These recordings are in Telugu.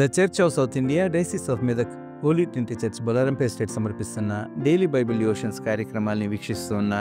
The Church of South India diocese of Medak Holy Trinity Church బొలారంపై స్టేట్ సమర్పిస్తున్న డైలీ బైబిల్ డివోషన్స్ కార్యక్రమాల్ని వీక్షిస్తున్న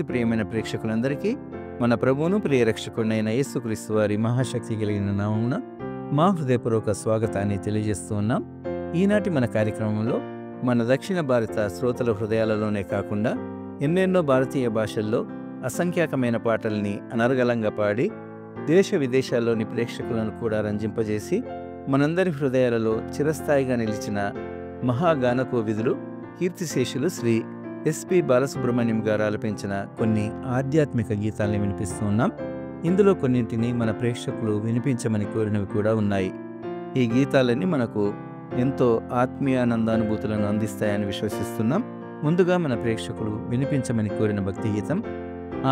ప్రియమైన ప్రేక్షకులందరికీ మన ప్రభువును ప్రియ రక్షకుడైన యేసుక్రీస్తు వారి మహాశక్తి కలిగిన నామమున మా హృదయపూర్వక స్వాగతాన్ని తెలియజేస్తూ ఉన్నాం. ఈనాటి మన కార్యక్రమంలో మన దక్షిణ భారత శ్రోతల హృదయాలలోనే కాకుండా ఎన్నెన్నో భారతీయ భాషల్లో అసంఖ్యాకమైన పాటల్ని అనర్గళంగా పాడి దేశ విదేశాల్లోని ప్రేక్షకులను కూడా రంజింపజేసి మనందరి హృదయాలలో చిరస్థాయిగా నిలిచిన మహాగానకోవిదులు కీర్తిశేషులు శ్రీ ఎస్పి బాలసుబ్రహ్మణ్యం గారు ఆలపించిన కొన్ని ఆధ్యాత్మిక గీతాల్ని వినిపిస్తూ ఉన్నాం. ఇందులో కొన్నింటిని మన ప్రేక్షకులు వినిపించమని కోరినవి కూడా ఉన్నాయి. ఈ గీతాలన్నీ మనకు ఎంతో ఆత్మీయానందానుభూతులను అందిస్తాయని విశ్వసిస్తున్నాం. ముందుగా మన ప్రేక్షకులు వినిపించమని కోరిన భక్తి గీతం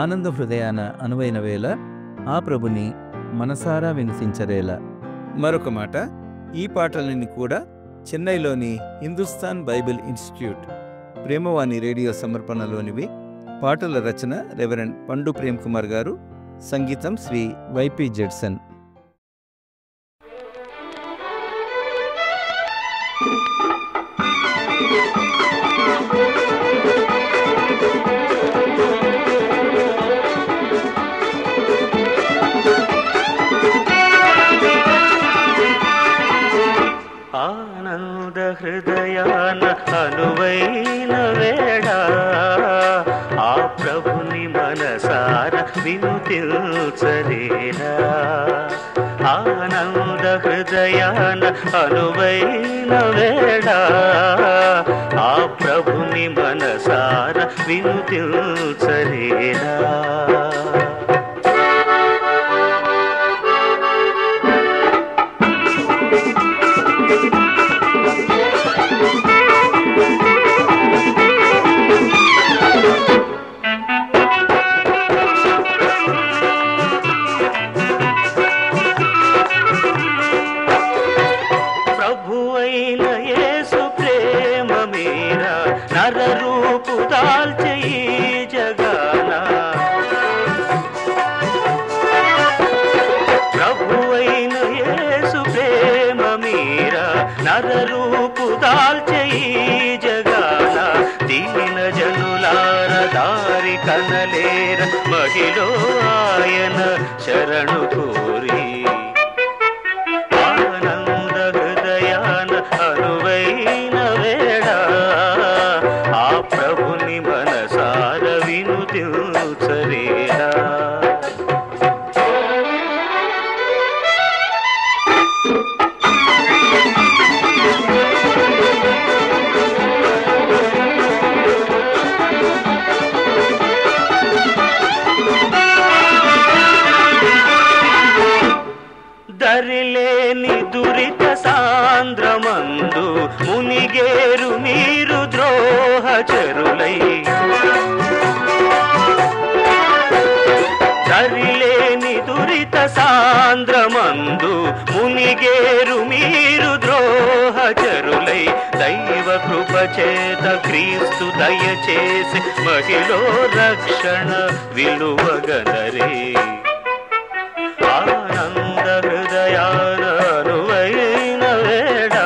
ఆనంద హృదయాన అనువైన వేళ ఆ ప్రభుని మనసారా వినిపించరేలా. మరొక మాట, ఈ పాటలని కూడా చెన్నైలోని Hindustan Bible Institute Premavani radio సమర్పణలోనివి. పాటల రచన రెవరెండ్ పండు ప్రేమ్ కుమార్ గారు, సంగీతం శ్రీ వైపి జెడ్సన్. ఆనంద హృదయాన అనువైన వేళ ఆ ప్రభుని మనసార వినుతిల్చలేరా. ఆనంద హృదయాన అనువైన వేళ ఆ ప్రభుని మనసార వినుతిల్చలేరా. నరరూపు దాల్చే ఈ జగాన ప్రభువైన యేసు ప్రేమ మీరా, నరరూపు దాల్చే ఈ జగాన దీన జనులార దారి కనలేర మహిళ ఆయన శరణు కోరి. ఆనంద హృదయాన అనువైన వేళ ఆ ప్రభుని మనసార వినుతిల్చరేలా. దరిలేని దురిత సాంద్రమందు మునిగేరు మీరు ద్రోహచరులై. దరిలేని దురిత సాంద్రమందు మునిగేరు మీరు ద్రోహచరులై. దైవ కృప చేత క్రీస్తు దయచేసి మహిళ రక్షణ విలువగనరే. ఆనంద హృదయాన అనువైన వేళ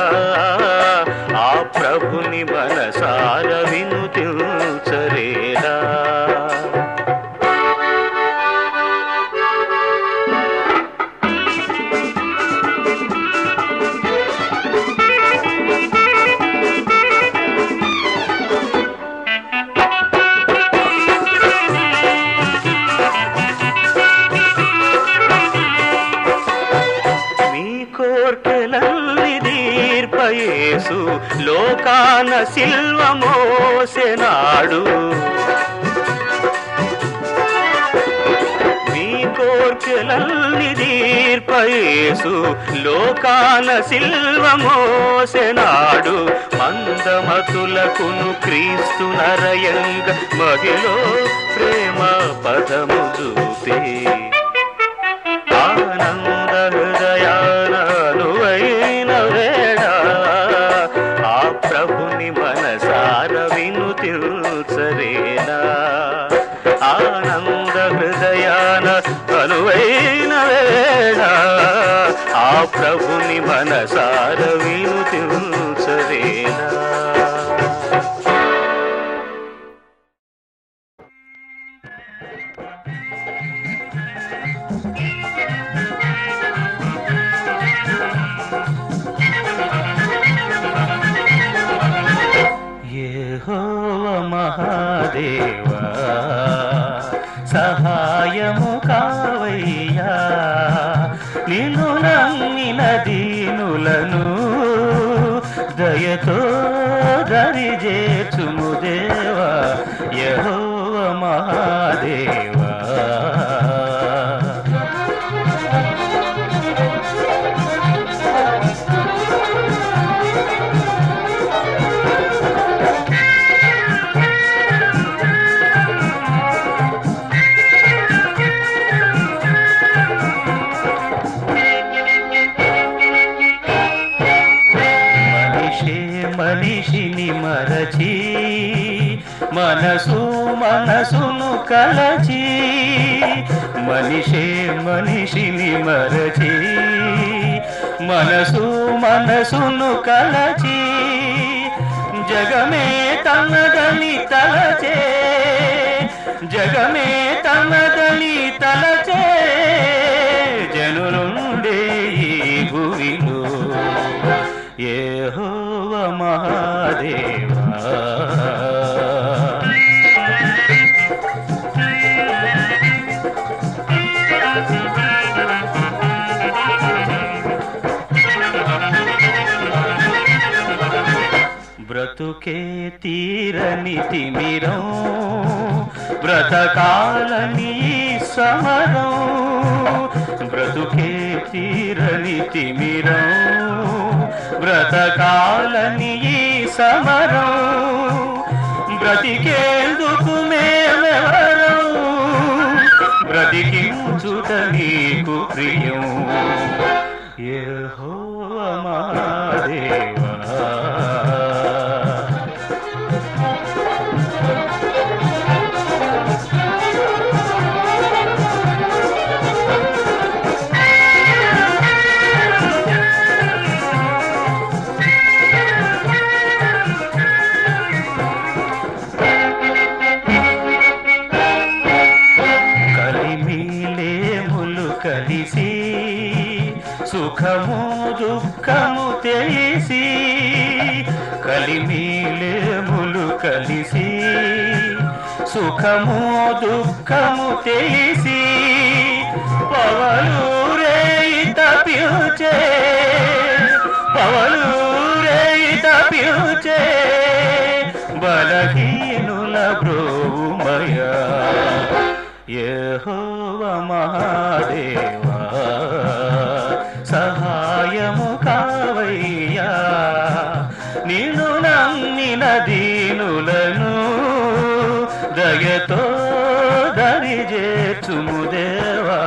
ఆ ప్రభుని మనసార వినుతిల్చరేలా. యేసు లోకాన సిల్వ మోసెనాడు. మీ కోర్కెలల్ని దీర్పయేసు లోకాన సిల్వ మోసెనాడు. మందమతులకును క్రీస్తు నరయంగ మహిళ ప్రేమ పదము చూపే. ఆనంద హృదయాన అనువైన వేళ ఆ ప్రభుని మనసార వినుతిల్చరేలా. ఆనంద హృదయాన అనువైన వేళ ఆ ప్రభుని మనసార యెహోవా మహాదేవా సహాయము కావయ్యా, నిన్ను నమ్మిన దీనులను దయతో దరిజేర్చుము దేవా, యెహోవా మహాదేవా. మనిషిని మరచి మనసును కలచి, మనిషిని మరచి మనసును కలచి, జగమే తనదని తలచే, జగమే తనదని తలచే, జనులుండే ఈ భువిలో యెహోవా మహాదేవా. బ్రతుకే తీరని తిమిరం, బ్రతకాలని సమరం, బ్రతుకే తీరని తిమిరం, బ్రతకాలని సమరం, బ్రతికేందుకు మేమెవరం, బ్రతికించుట నీకు ప్రియం, యెహోవా మహాదేవా. కలిసి సుఖము దుఃఖము తెలిసి, కలిమిలేములు కలిసి సుఖము దుఃఖము తెలిసి, పవలూరేయి తప్పించే, పవలూరేయి తప్పించే, బలహీనుల బ్రోవుమయా, యెహోవా మహాదేవా సహాయము కావయ్యా, నిన్ను నమ్మిన దీనులను దయతో దరిజేర్చుము దేవా,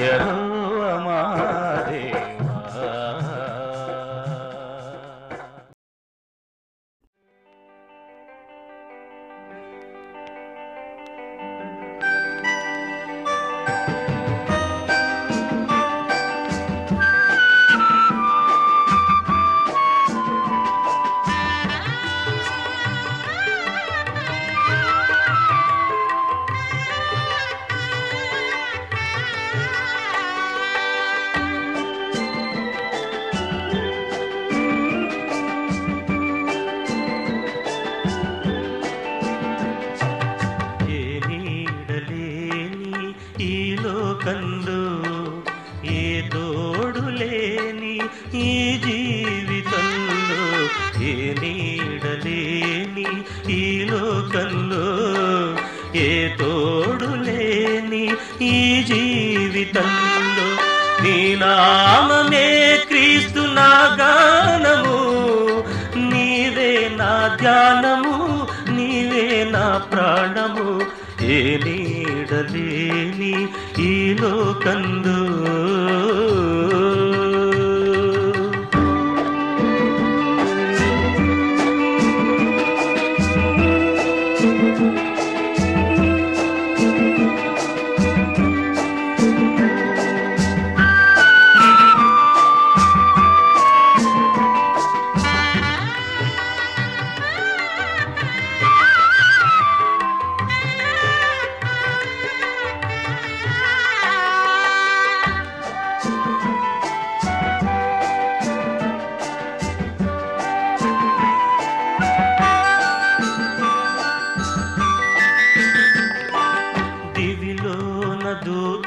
యెహోవా మహాదేవా. జీవితంలో నీ నామమే క్రీస్తు నా గానము, నీవే నా ధ్యానము, నీవే నా ప్రాణము, ఏ నీడలేని ఈ లోకంలో.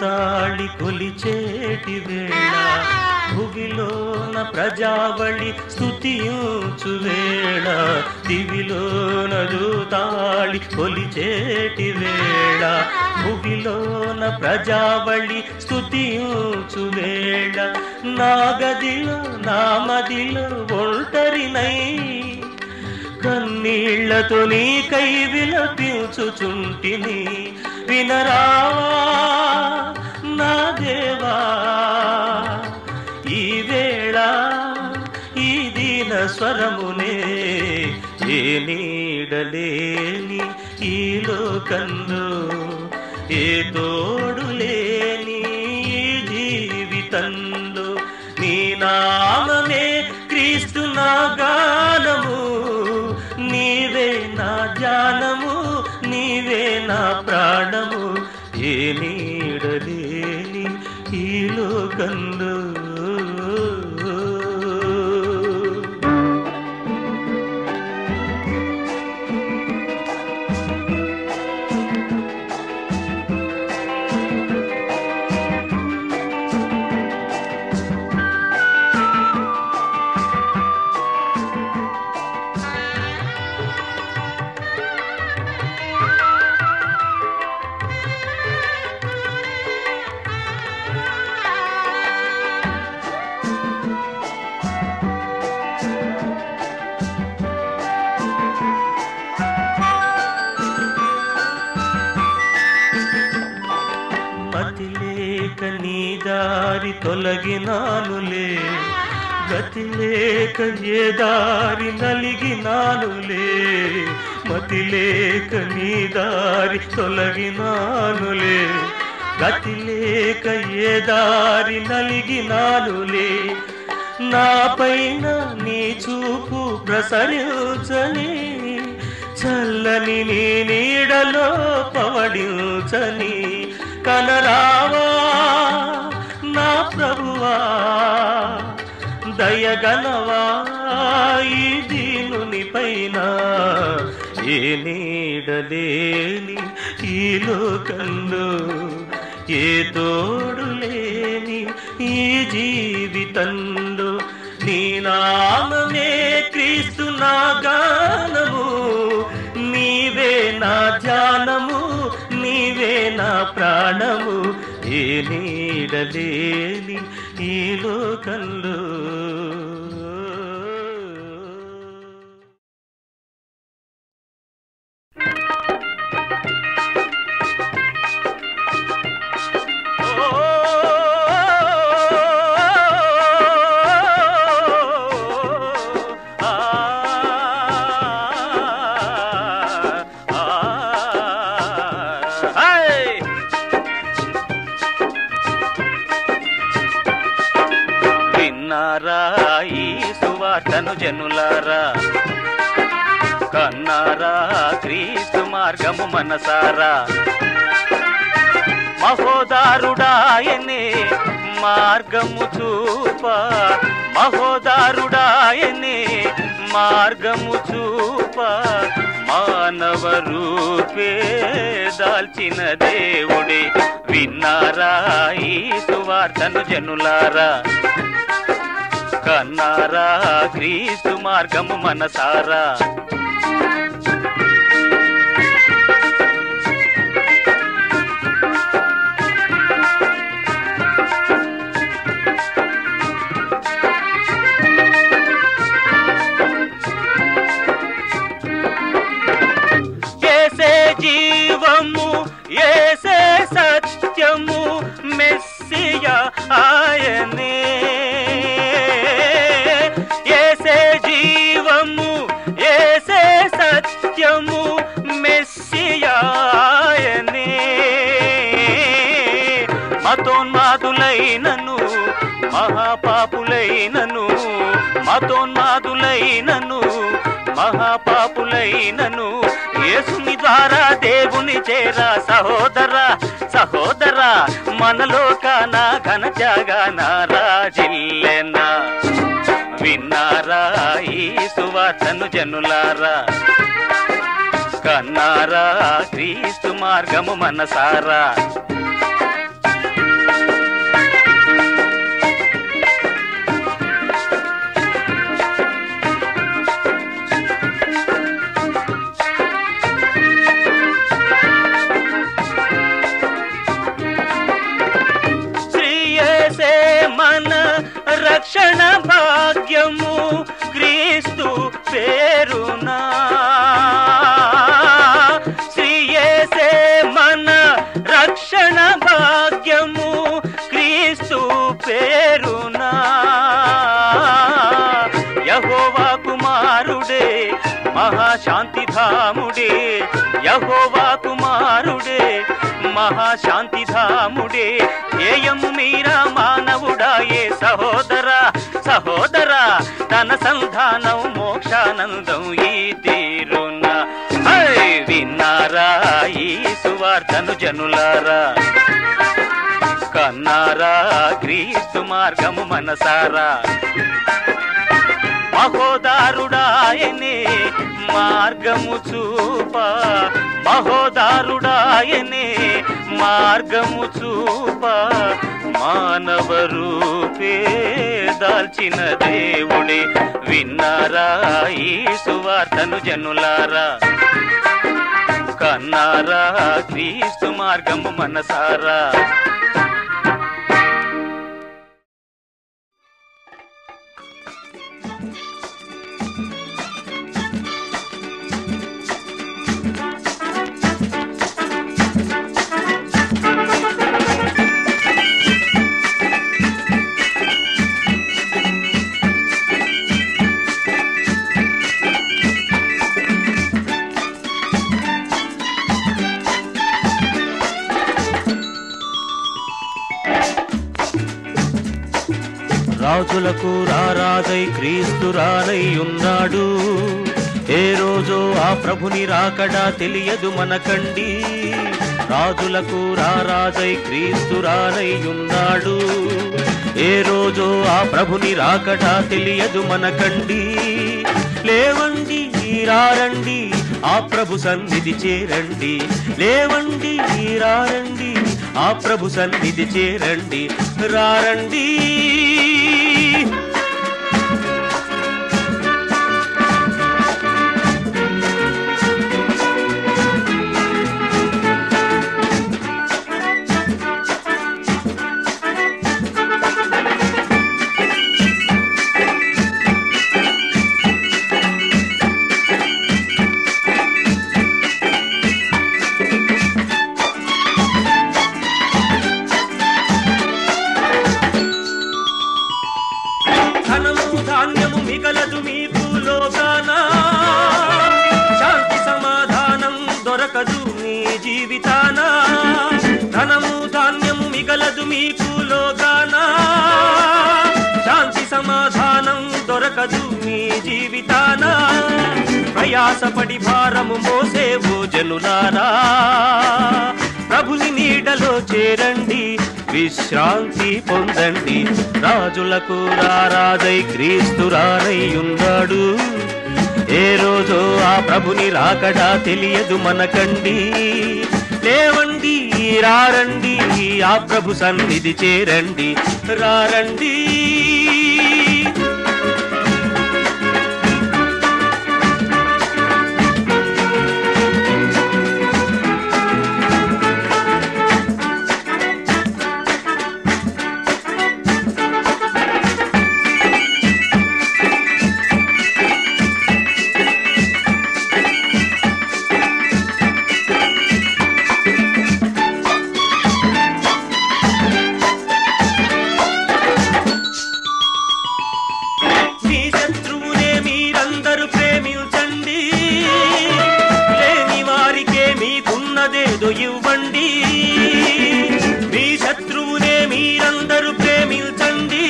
తాళి కొలిచేటి వేళ భువిలోన ప్రజావళి స్తుతించు వేళ దివిలోన తాళి కొలిచేటి వేళ భువిలోన ప్రజావళి స్తుతించు వేళ నా గదిలో నా మదిలో ఒంటరినై కన్నీళ్లతో నీకై విలపించుచుంటిని వినరావా నా దేవా ఈ వేళ ఈ దీన స్వరమునే ఏ నీడలేని ఈ లోకంలో ఏ తోడులేని ఈ జీవితంలో నీ నామమే క్రీస్తు నా గానము నీవే నా ధ్యానము నీవే నా ప్రాణము ఏ నీడలేని ఈ లోకంలో నీ దారి తొలగినానులే గతి లేక ఏ దారి నలిగినానులే మతి లేక నీ దారి తొలగినానులే గతి లేక ఏ దారి నలిగినానులే నా పైన నీ చూపు ప్రసరించని చల్లని నీ నీడలో పవడించని కనరావా నా ప్రభువా దయగలవా ఈ దీనుని పైన ఏ నీడలేని ఈ లోకంలో ఏ తోడులేని ఈ జీవితంలో నీ నామమే క్రీస్తు నా గానము నీవే నా ధ్యానము నీవే నా ప్రాణము ఏ నీడలేని ఈ లోకంలో సువార్తను జనులారా కన్నారా క్రీస్తు మార్గము మనసారా మహోదారుడాయనే మార్గము చూపా మహోదారుడాయనే మార్గము చూపా మానవ రూపే దాల్చిన దేవుడే విన్నారా ఈ సువార్తను జనులారా కన్నారా క్రీస్తు మార్గము మనసారా ఏసే జీవము ఏసే సత్యము మెస్సియా ఆయనే ఏసే జీవము ఏసే సత్యము మెస్సియా ఆయనే మతోన్మాదులైనను మహాపాపులైనను మతోన్మాదులైనను మహాపాపులైనను యేసుని ద్వారా దేవుని చేరా సహోదరా సహోదరా మనలోకాన ఘన జగన రాజిల్లెనా విన్నారా ఈ సువార్తను జనులారా కన్నారా క్రీస్తు మార్గము మనసారా మహాశాంతిధాముడే యెహోవా కుమారుడే మహాశాంతిధాముడే ధ్యేయము మీరా మానవుడాయే సహోదరా సహోదరా తన సంధానం మోక్షానందం ఈ తీరున విన్నారా ఈ సువార్తను జనులారా కన్నారా క్రీస్తు మార్గము మనసారా మహోదారుడాయనే మార్గము చూపా మహోదారుడాయనే మార్గము చూపా మానవ రూపే దాల్చిన దేవుడే విన్నారా ఈ సువార్తను జనులారా కన్నారా క్రీస్తు మార్గము మనసారా రాజులకు రారాజై క్రీస్తు రానై ఉన్నాడు ఏ రోజో ఆ ప్రభుని రాకడా తెలియదు మనకండి రాజులకు రారాజై క్రీస్తు రానై ఉన్నాడు ఏ రోజో ఆ ప్రభుని రాకడా తెలియదు మనకండి లేవండి రారండి ఆ ప్రభు సన్నిధి చేరండి లేవండి రారండి ఆ ప్రభు సన్నిధి చేరండి రారండి ప్రయాసపడి భారము మోసేవో జనులారా ప్రభుని నీడలో చేరండి విశ్రాంతి పొందండి రాజులకు రారాజై క్రీస్తు రానై ఉన్నాడు ఏ రోజో ఆ ప్రభుని రాకడా తెలియదు మనకండి లేవండి రారండి ఆ ప్రభు సన్నిధి చేరండి రారండి ఇవ్వండి మీ శత్రువునే మీరందరూ ప్రేమించండి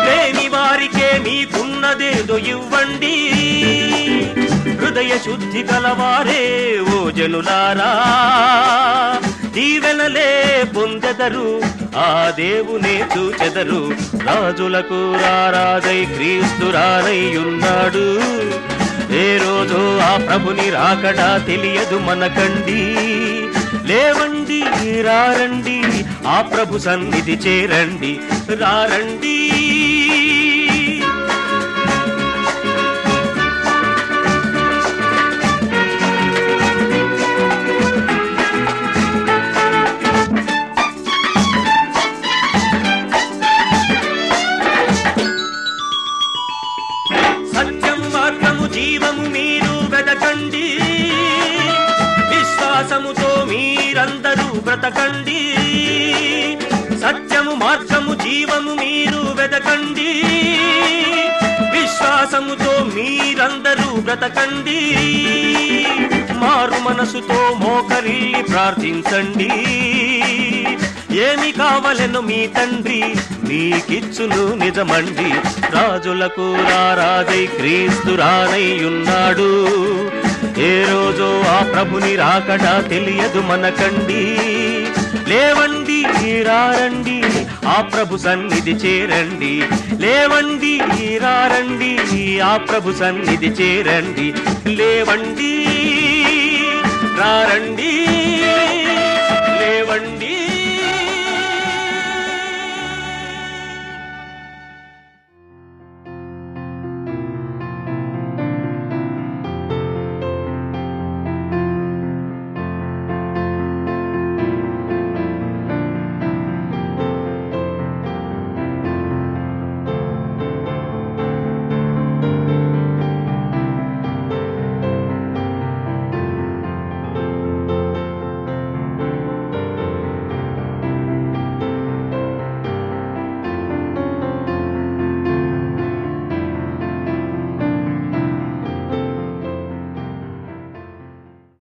లేని వారికే మీకున్నదేదో ఇవ్వండి హృదయ శుద్ధి కలవారే ఓ జనులారా దీవెనలే పొందెదరు ఆ దేవునే చూచెదరు రాజులకు రారాజై క్రీస్తు రానై ఉన్నాడు ఏ రోజో ఆ ప్రభుని రాకడా తెలియదు మనకండి లేవండి రారండి ఆ ప్రభు సన్నిధి చేరండి రారండి జీవము మీరు వెదకండి విశ్వాసముతో మీరందరూ బ్రతకండి సత్యము మార్గము జీవము మీరు వెదకండి విశ్వాసము మార్గముతో మీరందరూ బ్రతకండి, మారు మనసుతో మోకరిల్లి ప్రార్థించండి. ఏమి కావలెను మీ తండ్రి నీకిచ్చును నిజమండి. రాజులకు రారాజై క్రీస్తు రానయ్యున్నాడు, ఏ రోజో ఆ ప్రభుని రాకడ తెలియదు మనకండి. లేవండి రారండి ఆ ప్రభు సన్నిధి చేరండి, లేవండి రారండి ఆ ప్రభు సన్నిధి చేరండి, లేవండి రారండి